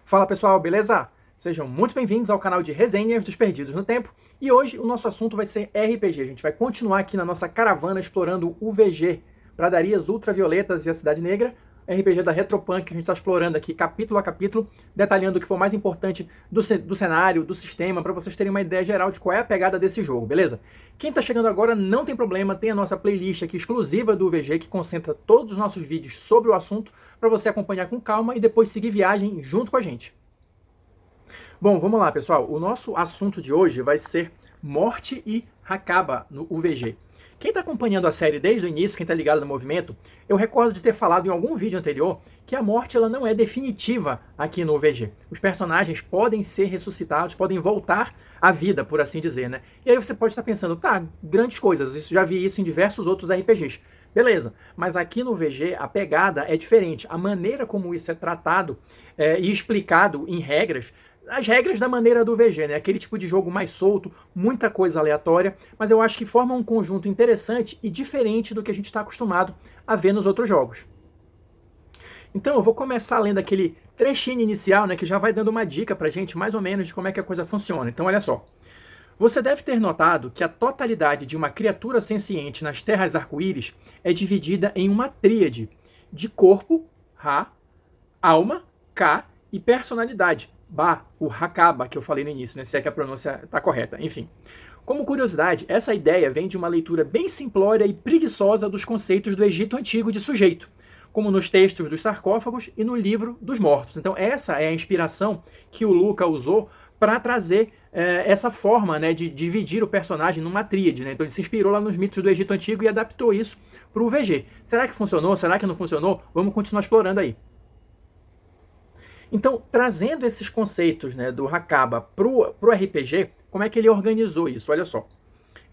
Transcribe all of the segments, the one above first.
Fala pessoal, beleza? Sejam muito bem-vindos ao canal de resenhas dos Perdidos no Tempo. E hoje o nosso assunto vai ser RPG. A gente vai continuar aqui na nossa caravana explorando o VG, Pradarias Ultravioletas e a Cidade Negra, RPG da Retropunk, que a gente está explorando aqui capítulo a capítulo, detalhando o que for mais importante do cenário, do sistema, para vocês terem uma ideia geral de qual é a pegada desse jogo, beleza? Quem está chegando agora não tem problema, tem a nossa playlist aqui exclusiva do VG, que concentra todos os nossos vídeos sobre o assunto, para você acompanhar com calma e depois seguir viagem junto com a gente. Bom, vamos lá, pessoal. O nosso assunto de hoje vai ser morte e Hakaba no UVG. Quem está acompanhando a série desde o início, quem está ligado no movimento, eu recordo de ter falado em algum vídeo anterior que a morte ela não é definitiva aqui no UVG. Os personagens podem ser ressuscitados, podem voltar à vida, por assim dizer, né? E aí você pode estar pensando, tá, grandes coisas, já vi isso em diversos outros RPGs. Beleza, mas aqui no VG a pegada é diferente. A maneira como isso é tratado e explicado em regras, as regras da maneira do VG, né? Aquele tipo de jogo mais solto, muita coisa aleatória, mas eu acho que forma um conjunto interessante e diferente do que a gente está acostumado a ver nos outros jogos. Então eu vou começar lendo aquele trechinho inicial, né, que já vai dando uma dica pra gente mais ou menos de como é que a coisa funciona. Então olha só. Você deve ter notado que a totalidade de uma criatura senciente nas terras arco-íris é dividida em uma tríade de corpo, Ra, alma, Ka, e personalidade, Ba, o Hakaba, que eu falei no início, né, se é que a pronúncia está correta, enfim. Como curiosidade, essa ideia vem de uma leitura bem simplória e preguiçosa dos conceitos do Egito Antigo de sujeito, como nos textos dos sarcófagos e no livro dos mortos. Então essa é a inspiração que o Luca usou para trazer essa forma, né, de dividir o personagem numa tríade. Né? Então ele se inspirou lá nos mitos do Egito Antigo e adaptou isso para o VG. Será que funcionou? Será que não funcionou? Vamos continuar explorando aí. Então, trazendo esses conceitos, né, do Hakaba para o RPG, como é que ele organizou isso? Olha só.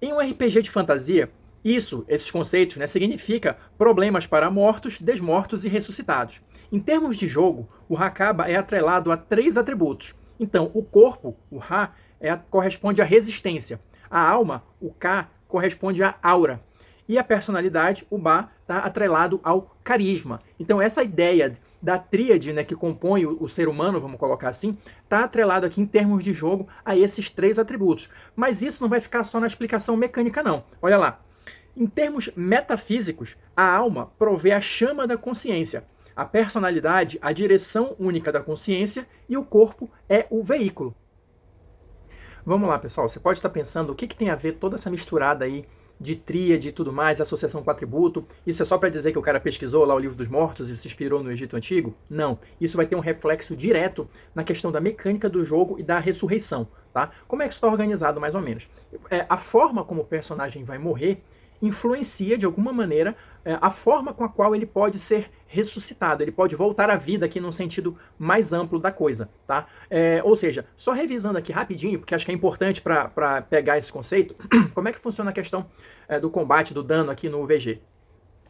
Em um RPG de fantasia, esses conceitos, né, significa problemas para mortos, desmortos e ressuscitados. Em termos de jogo, o Hakaba é atrelado a 3 atributos. Então, o corpo, o Ra, corresponde à resistência. A alma, o Ka, corresponde à aura. E a personalidade, o Ba, está atrelado ao carisma. Então, essa ideia da tríade, né, que compõe o ser humano, vamos colocar assim, está atrelado aqui em termos de jogo a esses 3 atributos. Mas isso não vai ficar só na explicação mecânica, não. Olha lá. Em termos metafísicos, a alma provê a chama da consciência. A personalidade, a direção única da consciência, e o corpo é o veículo. Vamos lá, pessoal. Você pode estar pensando o que tem a ver toda essa misturada aí de tríade e tudo mais, associação com atributo. Isso é só para dizer que o cara pesquisou lá o livro dos mortos e se inspirou no Egito Antigo? Não. Isso vai ter um reflexo direto na questão da mecânica do jogo e da ressurreição. Tá? Como é que isso está organizado, mais ou menos? A forma como o personagem vai morrer influencia, de alguma maneira, a forma com a qual ele pode ser ressuscitado. Ele pode voltar à vida aqui num sentido mais amplo da coisa, tá? Ou seja, só revisando aqui rapidinho, porque acho que é importante para pegar esse conceito, como é que funciona a questão do combate, do dano aqui no VG.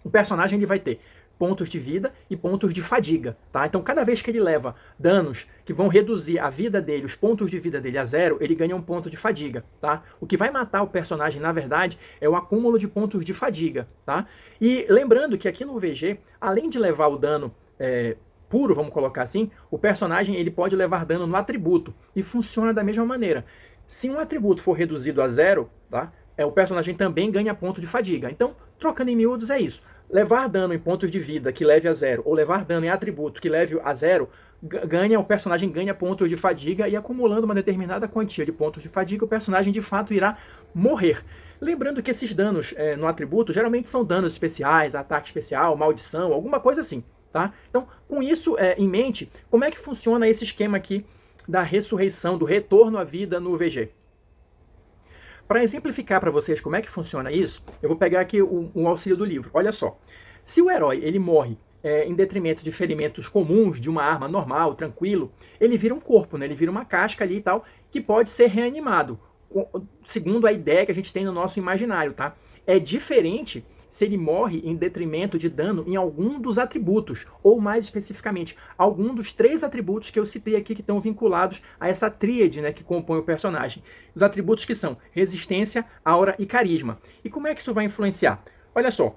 O personagem ele vai ter pontos de vida e pontos de fadiga, tá? Então cada vez que ele leva danos que vão reduzir a vida dele, os pontos de vida dele a 0, ele ganha um ponto de fadiga, tá? O que vai matar o personagem, na verdade, é o acúmulo de pontos de fadiga, tá? E lembrando que aqui no VG, além de levar o dano puro, vamos colocar assim, o personagem ele pode levar dano no atributo e funciona da mesma maneira. Se um atributo for reduzido a 0, tá? O personagem também ganha ponto de fadiga. Então, trocando em miúdos é isso. Levar dano em pontos de vida que leve a 0, ou levar dano em atributo que leve a 0, o personagem ganha pontos de fadiga, e acumulando uma determinada quantia de pontos de fadiga, o personagem de fato irá morrer. Lembrando que esses danos no atributo geralmente são danos especiais, ataque especial, maldição, alguma coisa assim. Tá? Então, com isso em mente, como é que funciona esse esquema aqui da ressurreição, do retorno à vida no VG? Para exemplificar para vocês como é que funciona isso, eu vou pegar aqui o auxílio do livro. Olha só, se o herói ele morre em detrimento de ferimentos comuns, de uma arma normal, tranquilo, ele vira um corpo, né? Ele vira uma casca ali e tal, que pode ser reanimado, segundo a ideia que a gente tem no nosso imaginário, tá? É diferente se ele morre em detrimento de dano em algum dos atributos, ou mais especificamente, algum dos 3 atributos que eu citei aqui que estão vinculados a essa tríade, né, que compõe o personagem. Os atributos que são resistência, aura e carisma. E como é que isso vai influenciar? Olha só,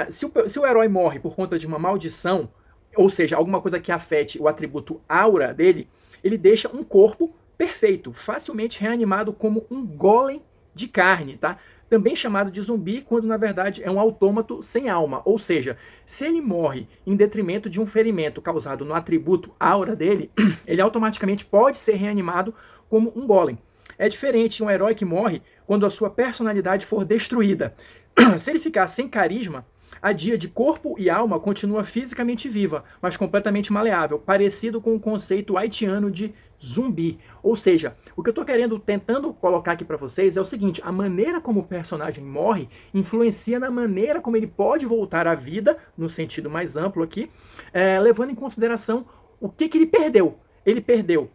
se o herói morre por conta de uma maldição, ou seja, alguma coisa que afete o atributo aura dele, ele deixa um corpo perfeito, facilmente reanimado como um golem de carne, tá? Também chamado de zumbi, quando na verdade é um autômato sem alma. Ou seja, se ele morre em detrimento de um ferimento causado no atributo aura dele, ele automaticamente pode ser reanimado como um golem. É diferente de um herói que morre quando a sua personalidade for destruída. Se ele ficar sem carisma, a Dia de corpo e alma continua fisicamente viva, mas completamente maleável, parecido com o conceito haitiano de zumbi. Ou seja, o que eu estou tentando colocar aqui para vocês é o seguinte: a maneira como o personagem morre influencia na maneira como ele pode voltar à vida, no sentido mais amplo aqui, levando em consideração o que ele perdeu. Ele perdeu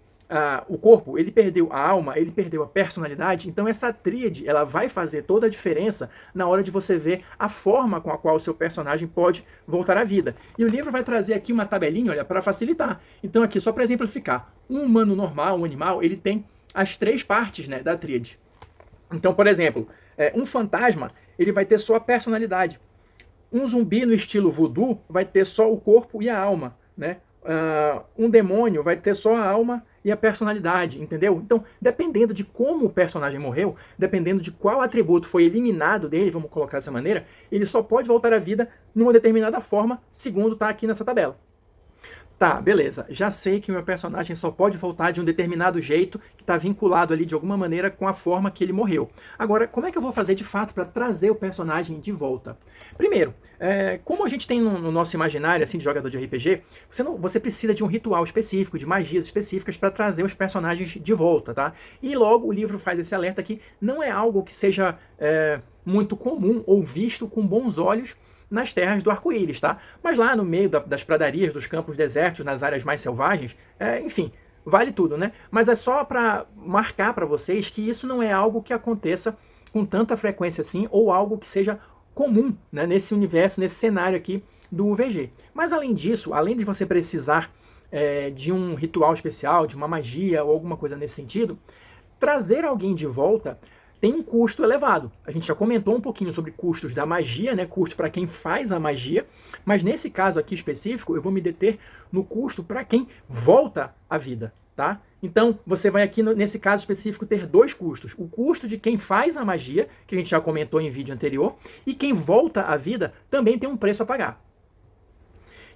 o corpo, ele perdeu a alma, ele perdeu a personalidade. Então essa tríade, ela vai fazer toda a diferença na hora de você ver a forma com a qual o seu personagem pode voltar à vida. E o livro vai trazer aqui uma tabelinha, olha, para facilitar. Então aqui, só para exemplificar, um humano normal, um animal, ele tem as 3 partes, né, da tríade. Então, por exemplo, um fantasma, ele vai ter só a personalidade. Um zumbi no estilo voodoo vai ter só o corpo e a alma, né? Um demônio vai ter só a alma e a personalidade, entendeu? Então, dependendo de como o personagem morreu, dependendo de qual atributo foi eliminado dele, vamos colocar dessa maneira, ele só pode voltar à vida numa determinada forma, segundo está aqui nessa tabela. Tá, beleza. Já sei que o meu personagem só pode voltar de um determinado jeito que está vinculado ali de alguma maneira com a forma que ele morreu. Agora, como é que eu vou fazer de fato para trazer o personagem de volta? Primeiro, como a gente tem no nosso imaginário assim de jogador de RPG, você precisa de um ritual específico, de magias específicas para trazer os personagens de volta, tá? E logo o livro faz esse alerta que não é algo que seja muito comum ou visto com bons olhos nas terras do arco-íris, tá? Mas lá no meio das pradarias, dos campos desertos, nas áreas mais selvagens, enfim, vale tudo, né? Mas é só para marcar para vocês que isso não é algo que aconteça com tanta frequência assim, ou algo que seja comum, né, nesse universo, nesse cenário aqui do VG. Mas além disso, além de você precisar de um ritual especial, de uma magia ou alguma coisa nesse sentido, trazer alguém de volta tem um custo elevado. A gente já comentou um pouquinho sobre custos da magia, né? Custo para quem faz a magia, mas nesse caso aqui específico, eu vou me deter no custo para quem volta à vida, tá? Então, você vai aqui, nesse caso específico, ter 2 custos. O custo de quem faz a magia, que a gente já comentou em vídeo anterior, e quem volta à vida também tem um preço a pagar.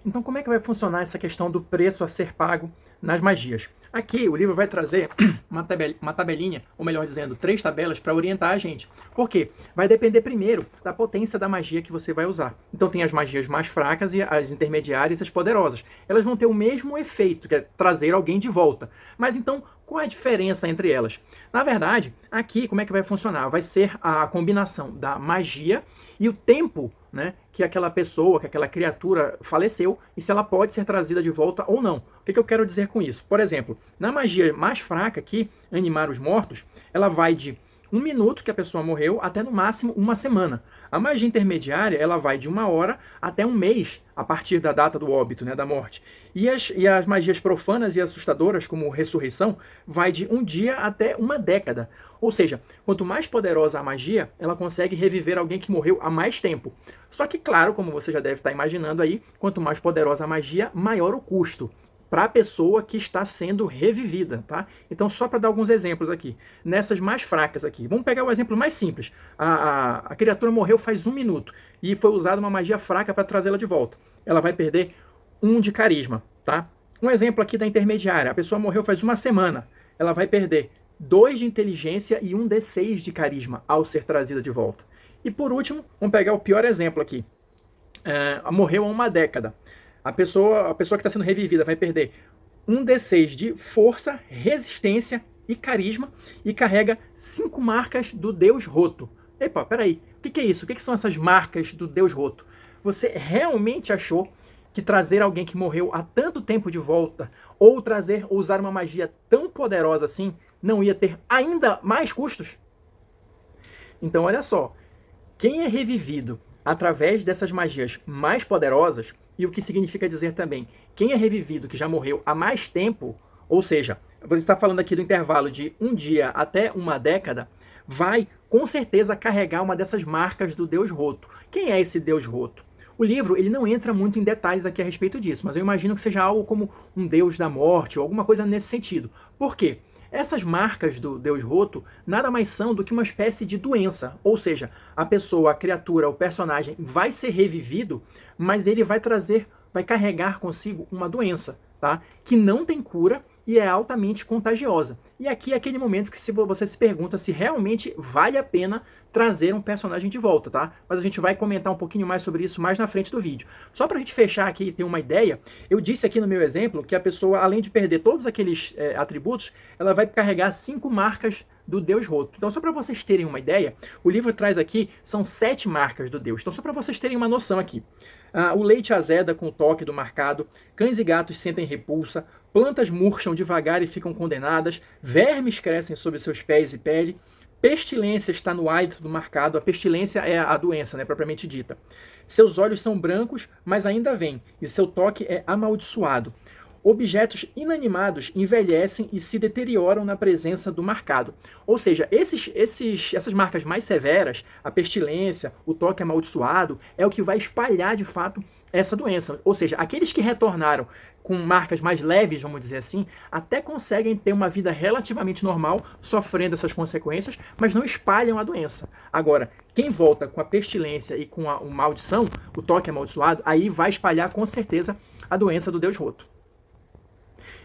Então, como é que vai funcionar essa questão do preço a ser pago nas magias? Aqui o livro vai trazer uma tabelinha, ou melhor dizendo, 3 tabelas para orientar a gente. Por quê? Vai depender primeiro da potência da magia que você vai usar. Então tem as magias mais fracas e as intermediárias e as poderosas. Elas vão ter o mesmo efeito, que é trazer alguém de volta. Mas então, qual é a diferença entre elas? Na verdade, aqui como é que vai funcionar? Vai ser a combinação da magia e o tempo, né, que aquela pessoa, que aquela criatura faleceu e se ela pode ser trazida de volta ou não. O que eu quero dizer com isso? Por exemplo, na magia mais fraca aqui, animar os mortos, ela vai de 1 minuto que a pessoa morreu até no máximo 1 semana. A magia intermediária, ela vai de 1 hora até 1 mês, a partir da data do óbito, né, da morte. E as magias profanas e assustadoras, como ressurreição, vai de 1 dia até 1 década. Ou seja, quanto mais poderosa a magia, ela consegue reviver alguém que morreu há mais tempo. Só que, claro, como você já deve estar imaginando aí, quanto mais poderosa a magia, maior o custo para a pessoa que está sendo revivida, tá? Então, só para dar alguns exemplos aqui. Nessas mais fracas aqui, vamos pegar o exemplo mais simples. A criatura morreu faz 1 minuto e foi usada uma magia fraca para trazê-la de volta. Ela vai perder 1 de carisma, tá? Um exemplo aqui da intermediária. A pessoa morreu faz 1 semana. Ela vai perder 2 de inteligência e 1 D6 de carisma ao ser trazida de volta. E por último, vamos pegar o pior exemplo aqui. Morreu há 1 década. A pessoa que está sendo revivida vai perder 1 D6 de força, resistência e carisma e carrega 5 marcas do Deus Roto. Epa, peraí, o que é isso? O que são essas marcas do Deus Roto? Você realmente achou que trazer alguém que morreu há tanto tempo de volta ou usar uma magia tão poderosa assim não ia ter ainda mais custos? Então olha só, quem é revivido através dessas magias mais poderosas, e o que significa dizer também, quem é revivido que já morreu há mais tempo, ou seja, você está falando aqui do intervalo de 1 dia até 1 década, vai com certeza carregar uma dessas marcas do Deus Roto. Quem é esse Deus Roto? O livro ele não entra muito em detalhes aqui a respeito disso, mas eu imagino que seja algo como um deus da morte ou alguma coisa nesse sentido. Por quê? Essas marcas do Deus Roto nada mais são do que uma espécie de doença, ou seja, a pessoa, a criatura, o personagem vai ser revivido, mas ele vai carregar consigo uma doença, tá? Que não tem cura e é altamente contagiosa. E aqui é aquele momento que você se pergunta se realmente vale a pena trazer um personagem de volta, tá? Mas a gente vai comentar um pouquinho mais sobre isso mais na frente do vídeo. Só pra gente fechar aqui e ter uma ideia, eu disse aqui no meu exemplo que a pessoa, além de perder todos aqueles atributos, ela vai carregar 5 marcas do Deus Roto. Então, só para vocês terem uma ideia, o livro traz aqui, são 7 marcas do Deus. Então, só para vocês terem uma noção aqui. O leite azeda com o toque do marcado, cães e gatos sentem repulsa, plantas murcham devagar e ficam condenadas, vermes crescem sob seus pés e pele, pestilência está no hálito do marcado, a pestilência é a doença, né, propriamente dita. Seus olhos são brancos, mas ainda veem, e seu toque é amaldiçoado. Objetos inanimados envelhecem e se deterioram na presença do marcado. Ou seja, essas marcas mais severas, a pestilência, o toque amaldiçoado, é o que vai espalhar de fato essa doença. Ou seja, aqueles que retornaram com marcas mais leves, vamos dizer assim, até conseguem ter uma vida relativamente normal, sofrendo essas consequências, mas não espalham a doença. Agora, quem volta com a pestilência e com a maldição, o toque amaldiçoado, aí vai espalhar com certeza a doença do Deus Roto.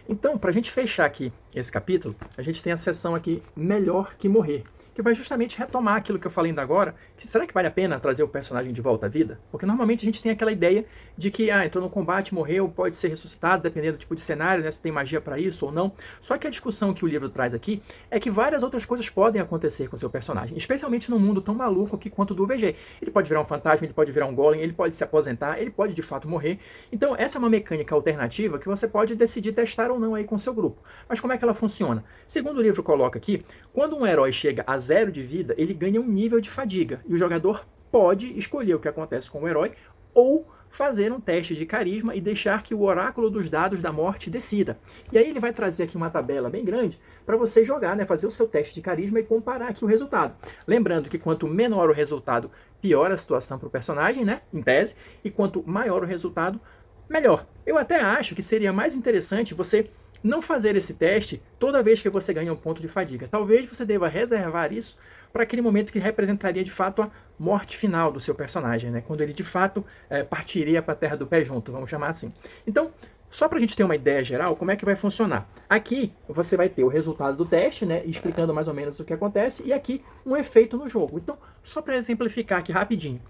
Então, para a gente fechar aqui esse capítulo, a gente tem a seção aqui Melhor que Morrer, que vai justamente retomar aquilo que eu falei ainda agora, que será que vale a pena trazer o personagem de volta à vida? Porque normalmente a gente tem aquela ideia de que, entrou no combate, morreu, pode ser ressuscitado, dependendo do tipo de cenário, né, se tem magia para isso ou não. Só que a discussão que o livro traz aqui é que várias outras coisas podem acontecer com o seu personagem, especialmente num mundo tão maluco aqui quanto o do VG. Ele pode virar um fantasma, ele pode virar um golem, ele pode se aposentar, ele pode de fato morrer. Então essa é uma mecânica alternativa que você pode decidir testar ou não aí com o seu grupo. Mas como é que ela funciona? Segundo o livro coloca aqui, quando um herói chega a 0 de vida, ele ganha um nível de fadiga, e o jogador pode escolher o que acontece com o herói ou fazer um teste de carisma e deixar que o oráculo dos dados da morte decida. E aí ele vai trazer aqui uma tabela bem grande para você jogar, né, fazer o seu teste de carisma e comparar aqui o resultado. Lembrando que quanto menor o resultado, pior a situação para o personagem, né, em tese, e quanto maior o resultado, melhor. Eu até acho que seria mais interessante você não fazer esse teste toda vez que você ganha um ponto de fadiga. Talvez você deva reservar isso para aquele momento que representaria de fato a morte final do seu personagem, né? Quando ele de fato partiria para a terra do pé junto, vamos chamar assim. Então, só para a gente ter uma ideia geral, como é que vai funcionar? Aqui você vai ter o resultado do teste, né, explicando mais ou menos o que acontece, e aqui um efeito no jogo. Então, só para exemplificar aqui rapidinho.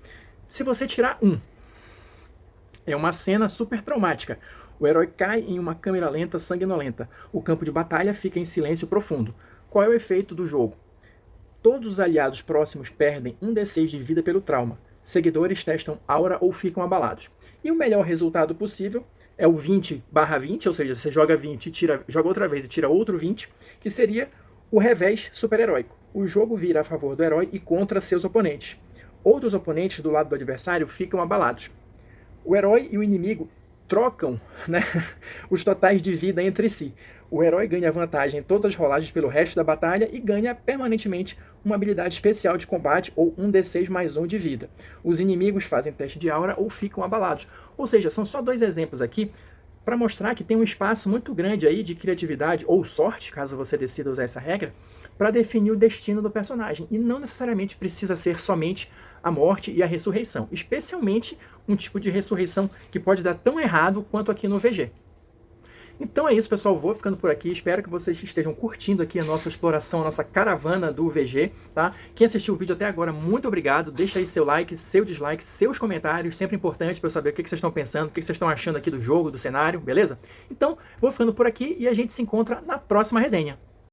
Se você tirar 1, é uma cena super traumática. O herói cai em uma câmera lenta sanguinolenta. O campo de batalha fica em silêncio profundo. Qual é o efeito do jogo? Todos os aliados próximos perdem 1d6 de vida pelo trauma. Seguidores testam aura ou ficam abalados. E o melhor resultado possível é o 20/20, ou seja, você joga 20, joga outra vez e tira outro 20, que seria o revés super-heróico. O jogo vira a favor do herói e contra seus oponentes. Outros oponentes do lado do adversário ficam abalados. O herói e o inimigo trocam, né, os totais de vida entre si. O herói ganha vantagem em todas as rolagens pelo resto da batalha e ganha permanentemente uma habilidade especial de combate ou 1d6 mais 1 de vida. Os inimigos fazem teste de aura ou ficam abalados. Ou seja, são só 2 exemplos aqui para mostrar que tem um espaço muito grande aí de criatividade ou sorte, caso você decida usar essa regra, para definir o destino do personagem. E não necessariamente precisa ser somente a morte e a ressurreição, especialmente um tipo de ressurreição que pode dar tão errado quanto aqui no VG. Então é isso, pessoal, vou ficando por aqui, espero que vocês estejam curtindo aqui a nossa exploração, a nossa caravana do VG, tá? Quem assistiu o vídeo até agora, muito obrigado, deixa aí seu like, seu dislike, seus comentários, sempre importante para eu saber o que vocês estão pensando, o que vocês estão achando aqui do jogo, do cenário, beleza? Então, vou ficando por aqui e a gente se encontra na próxima resenha.